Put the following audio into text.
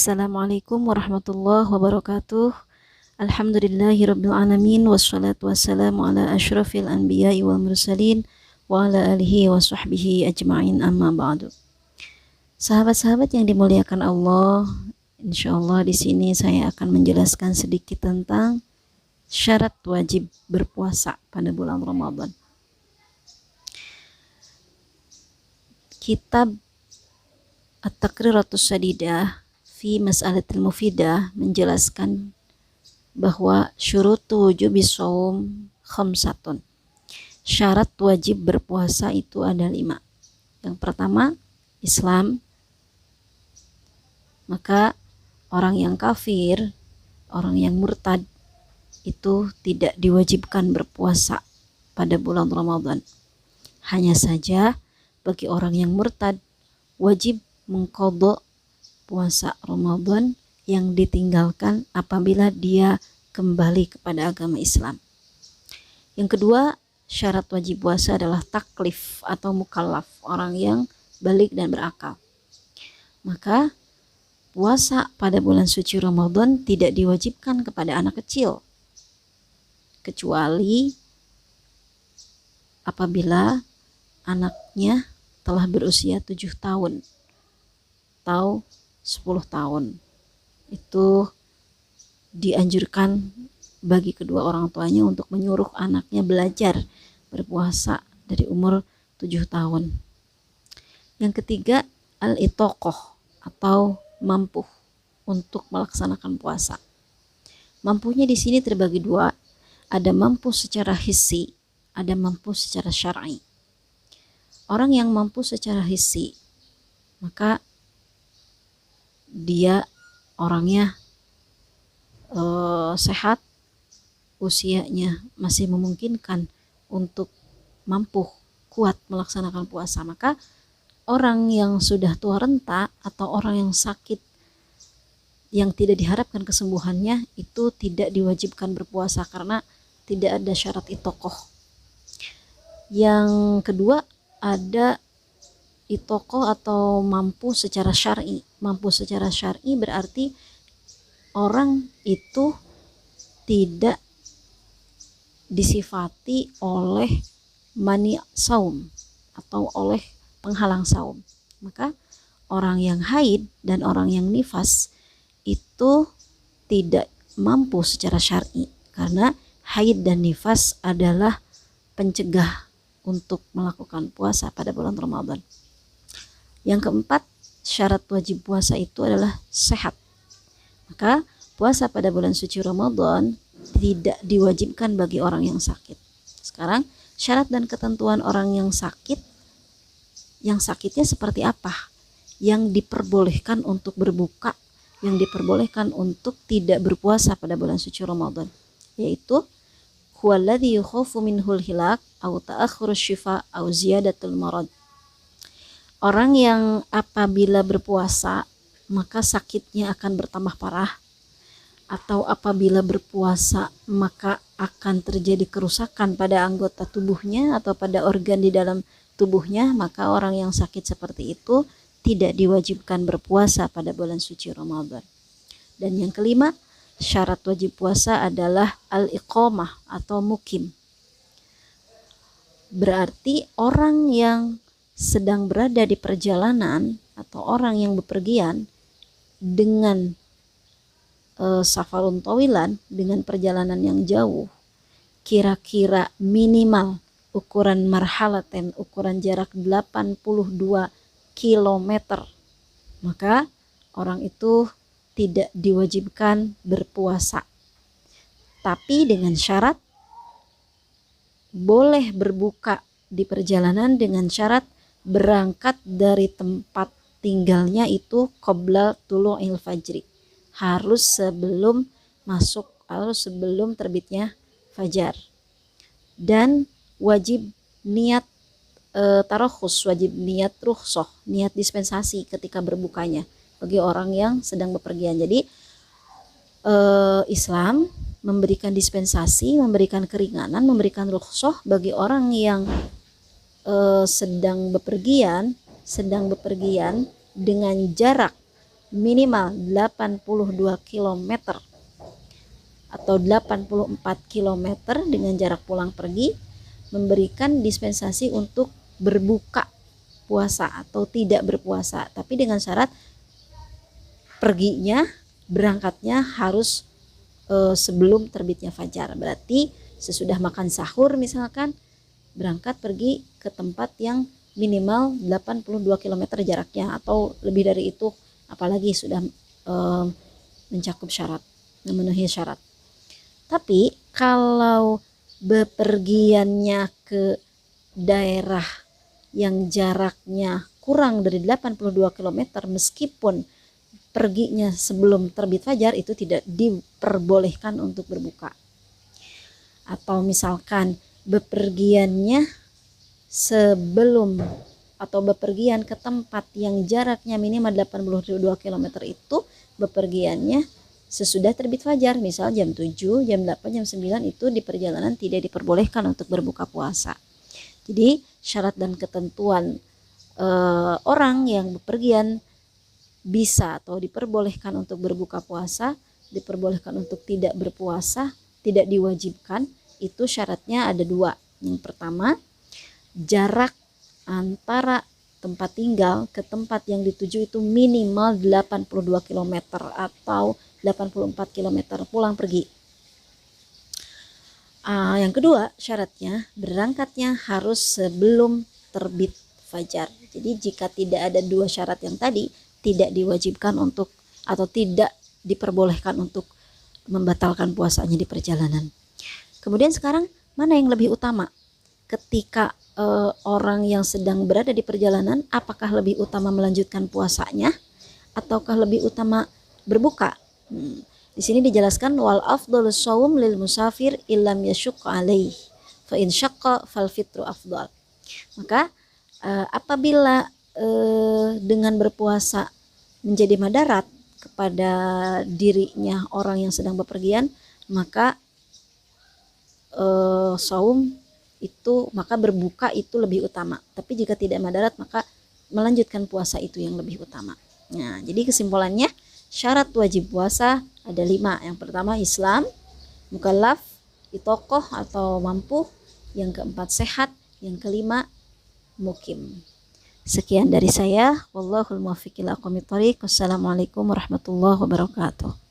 Assalamualaikum warahmatullahi wabarakatuh. Alhamdulillahirabbil alamin wassalatu wassalamu ala asyrafil anbiya'i wal mursalin wa ala alihi wa sahbihi ajma'in, amma ba'du. Sahabat-sahabat yang dimuliakan Allah, insyaallah di sini saya akan menjelaskan sedikit tentang syarat wajib berpuasa pada bulan Ramadan. Kitab At-Taqriratus Sadidah fi Mas'alatil Mufidah menjelaskan bahwa syurutu wujubis shaum khamsatun. Syarat wajib berpuasa itu ada 5. Yang pertama, Islam. Maka orang yang kafir, orang yang murtad itu tidak diwajibkan berpuasa pada bulan Ramadan. Hanya saja bagi orang yang murtad wajib mengqadha puasa Ramadan yang ditinggalkan apabila dia kembali kepada agama Islam. Yang kedua, syarat wajib puasa adalah taklif atau mukallaf, orang yang balik dan berakal. Maka puasa pada bulan suci Ramadan tidak diwajibkan kepada anak kecil, kecuali apabila anaknya telah berusia 7 tahun atau 10 tahun. Itu dianjurkan bagi kedua orang tuanya untuk menyuruh anaknya belajar berpuasa dari umur 7 tahun. Yang ketiga, al-itaqah atau mampu untuk melaksanakan puasa. Mampunya di sini terbagi 2, ada mampu secara hissi, ada mampu secara syar'i. Orang yang mampu secara hissi, maka dia orangnya sehat, usianya masih memungkinkan untuk mampu kuat melaksanakan puasa. Maka orang yang sudah tua renta atau orang yang sakit yang tidak diharapkan kesembuhannya itu tidak diwajibkan berpuasa karena tidak ada syarat itokoh. Yang kedua, ada itaqah atau mampu secara syar'i. Mampu secara syar'i berarti orang itu tidak disifati oleh mani saum atau oleh penghalang saum. Maka orang yang haid dan orang yang nifas itu tidak mampu secara syar'i karena haid dan nifas adalah pencegah untuk melakukan puasa pada bulan Ramadan. Yang keempat, syarat wajib puasa itu adalah sehat. Maka puasa pada bulan suci Ramadan tidak diwajibkan bagi orang yang sakit. Sekarang syarat dan ketentuan orang yang sakit, yang sakitnya seperti apa? Yang diperbolehkan untuk berbuka, yang diperbolehkan untuk tidak berpuasa pada bulan suci Ramadan, yaitu huwaladzi yukhafu minhul hilak au ta'akhurus syifa au ziyadatul marad. Orang yang apabila berpuasa maka sakitnya akan bertambah parah, atau apabila berpuasa maka akan terjadi kerusakan pada anggota tubuhnya atau pada organ di dalam tubuhnya, maka orang yang sakit seperti itu tidak diwajibkan berpuasa pada bulan suci Ramadan. Dan yang kelima, syarat wajib puasa adalah al-iqamah atau mukim. Berarti orang yang sedang berada di perjalanan atau orang yang bepergian dengan safarun tawilan, dengan perjalanan yang jauh, kira-kira minimal ukuran marhalaten, ukuran jarak 82 km, maka orang itu tidak diwajibkan berpuasa. Tapi dengan syarat boleh berbuka di perjalanan dengan syarat berangkat dari tempat tinggalnya itu qabla tulu'il fajri, harus sebelum terbitnya fajar, dan wajib niat tarakhus, wajib niat rukhsah, niat dispensasi ketika berbukanya bagi orang yang sedang bepergian. Jadi Islam memberikan dispensasi, memberikan keringanan, memberikan rukhsah bagi orang yang sedang bepergian dengan jarak minimal 82 km atau 84 km dengan jarak pulang pergi, memberikan dispensasi untuk berbuka puasa atau tidak berpuasa, tapi dengan syarat perginya, berangkatnya harus sebelum terbitnya fajar. Berarti sesudah makan sahur misalkan, berangkat pergi ke tempat yang minimal 82 km jaraknya atau lebih dari itu, apalagi sudah mencakup syarat, memenuhi syarat. Tapi kalau bepergiannya ke daerah yang jaraknya kurang dari 82 km meskipun perginya sebelum terbit fajar, itu tidak diperbolehkan untuk berbuka. Atau misalkan bepergiannya sebelum atau bepergian ke tempat yang jaraknya minimal 82 km itu bepergiannya sesudah terbit fajar, misal jam 7, jam 8, jam 9, itu di perjalanan tidak diperbolehkan untuk berbuka puasa. Jadi syarat dan ketentuan orang yang bepergian bisa atau diperbolehkan untuk berbuka puasa, diperbolehkan untuk tidak berpuasa, tidak diwajibkan, itu syaratnya ada dua. Yang pertama, jarak antara tempat tinggal ke tempat yang dituju itu minimal 82 km atau 84 km pulang pergi. Yang kedua, syaratnya berangkatnya harus sebelum terbit fajar. Jadi jika tidak ada dua syarat yang tadi, tidak diwajibkan untuk atau tidak diperbolehkan untuk membatalkan puasanya di perjalanan. Kemudian sekarang mana yang lebih utama? Ketika orang yang sedang berada di perjalanan, apakah lebih utama melanjutkan puasanya ataukah lebih utama berbuka? Di sini dijelaskan wal afdhalus shaum lil musafir illam yasyqa alaih fa in syaqqa fal fitru afdal. Maka apabila dengan berpuasa menjadi madarat kepada dirinya orang yang sedang bepergian, maka saum itu, maka berbuka itu lebih utama. Tapi jika tidak madarat, maka melanjutkan puasa itu yang lebih utama. Nah, jadi kesimpulannya, syarat wajib puasa ada 5. Yang pertama Islam, mukallaf, itokoh atau mampu. Yang keempat sehat. Yang kelima mukim. Sekian dari saya. Wallahul muwaffiq ila aqwamit thoriq. Wassalamualaikum warahmatullahi wabarakatuh.